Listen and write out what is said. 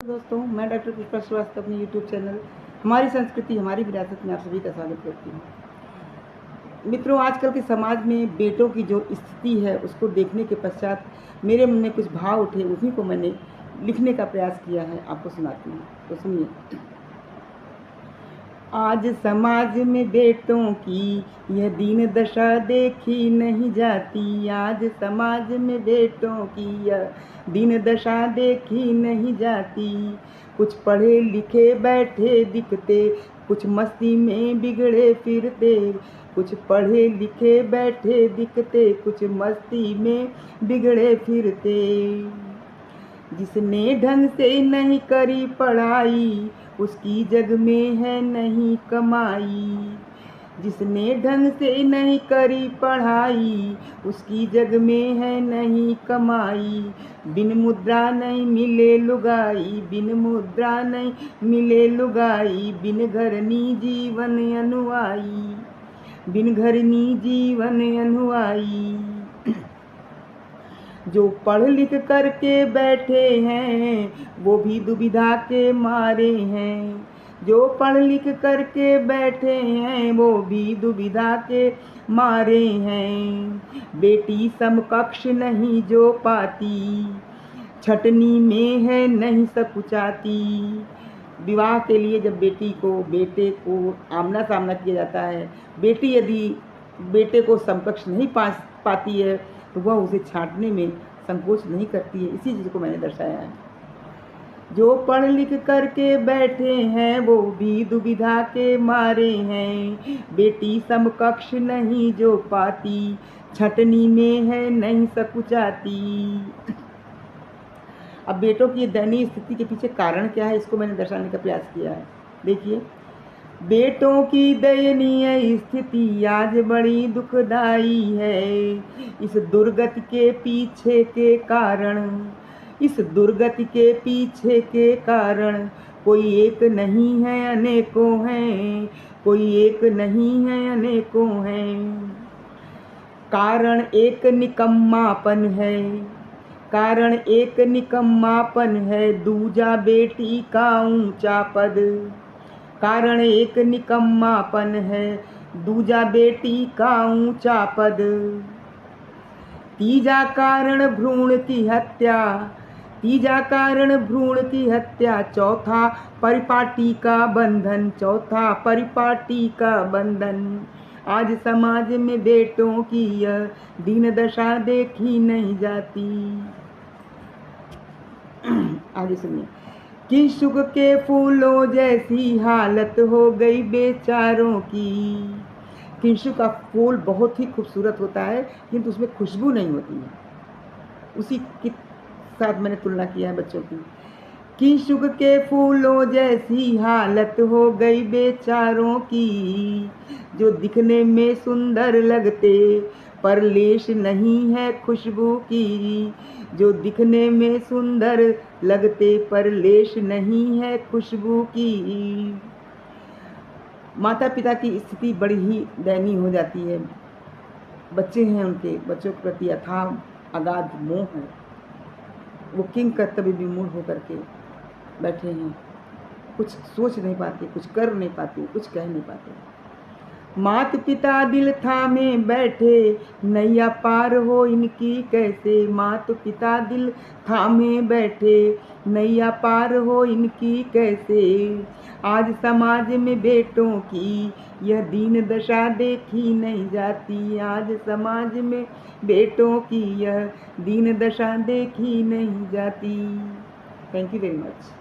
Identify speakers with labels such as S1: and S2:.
S1: दोस्तों, मैं डॉक्टर पुष्पा श्रीवास्तव अपने यूट्यूब चैनल हमारी संस्कृति हमारी विरासत में आप सभी का स्वागत करती हूँ। मित्रों, आजकल के समाज में बेटों की जो स्थिति है उसको देखने के पश्चात मेरे मन में कुछ भाव उठे, उन्हीं को मैंने लिखने का प्रयास किया है, आपको सुनाती हूँ, तो सुनिए। आज समाज में बेटों की यह दीन दशा देखी नहीं जाती। आज समाज में बेटों की यह दीन दशा देखी नहीं जाती। कुछ पढ़े लिखे बैठे दिखते, कुछ मस्ती में बिगड़े फिरते। कुछ पढ़े लिखे बैठे दिखते, कुछ मस्ती में बिगड़े फिरते। जिसने ढंग से नहीं करी पढ़ाई, उसकी जग में है नहीं कमाई। जिसने ढंग से नहीं करी पढ़ाई, उसकी जग में है नहीं कमाई। बिन मुद्रा नहीं मिले लुगाई, बिन मुद्रा नहीं मिले लुगाई। बिन घरनी जीवन अनुआई, बिन घरनी जीवन अनुआई। जो पढ़ लिख करके बैठे हैं वो भी दुविधा के मारे हैं। जो पढ़ लिख करके बैठे हैं वो भी दुविधा के मारे हैं। बेटी समकक्ष नहीं जो पाती, छटनी में है नहीं सकुचाती। विवाह के लिए जब बेटे को आमना सामना किया जाता है, बेटी यदि बेटे को समकक्ष नहीं पाती है तो वह उसे छांटने में संकोच नहीं करती है। इसी चीज़ को मैंने दर्शाया है। जो पढ़ लिख करके बैठे हैं वो भी दुविधा के मारे हैं। बेटी समकक्ष नहीं जो पाती, छटनी में है नहीं सकुचाती। अब बेटों की दयनीय स्थिति के पीछे कारण क्या है, इसको मैंने दर्शाने का प्रयास किया है। देखिए, बेटों की दयनीय स्थिति आज बड़ी दुखदाई है। इस दुर्गति के पीछे के कारण, इस दुर्गति के पीछे के कारण कोई एक नहीं है अनेकों हैं। कोई एक नहीं है अनेकों हैं। कारण एक निकम्मापन है, कारण एक निकम्मापन है। दूजा बेटी का ऊंचा पद, कारण एक निकम्मापन है। दूजा बेटी का ऊंचा पद। तीजा कारण भ्रूण की हत्या, तीजा कारण भ्रूण की हत्या। चौथा परिपाटी का बंधन, चौथा परिपाटी का बंधन। आज समाज में बेटों की यह दीन दशा देखी नहीं जाती। आगे सुनिए। किशुक के फूलों जैसी हालत हो गई बेचारों की। किशुक का फूल बहुत ही खूबसूरत होता है, किंतु उसमें खुशबू नहीं होती है। उसी के साथ मैंने तुलना किया है बच्चों की। किशुक के फूलों जैसी हालत हो गई बेचारों की। जो दिखने में सुंदर लगते पर लेश नहीं है खुशबू की। जो दिखने में सुंदर लगते पर लेश नहीं है खुशबू की। माता पिता की स्थिति बड़ी ही दयनीय हो जाती है। बच्चे हैं, उनके बच्चों के प्रति अथाह अगाध मोह है। वो किंग कर्तव्य विमूढ़ होकर के बैठे हैं, कुछ सोच नहीं पाते, कुछ कर नहीं पाते, कुछ कह नहीं पाते। मात पिता दिल थामे बैठे, नैया पार हो इनकी कैसे। मात पिता दिल थामे बैठे, नैया पार हो इनकी कैसे। आज समाज में बेटों की यह दीन दशा देखी नहीं जाती। आज समाज में बेटों की यह दीन दशा देखी नहीं जाती। Thank you very much.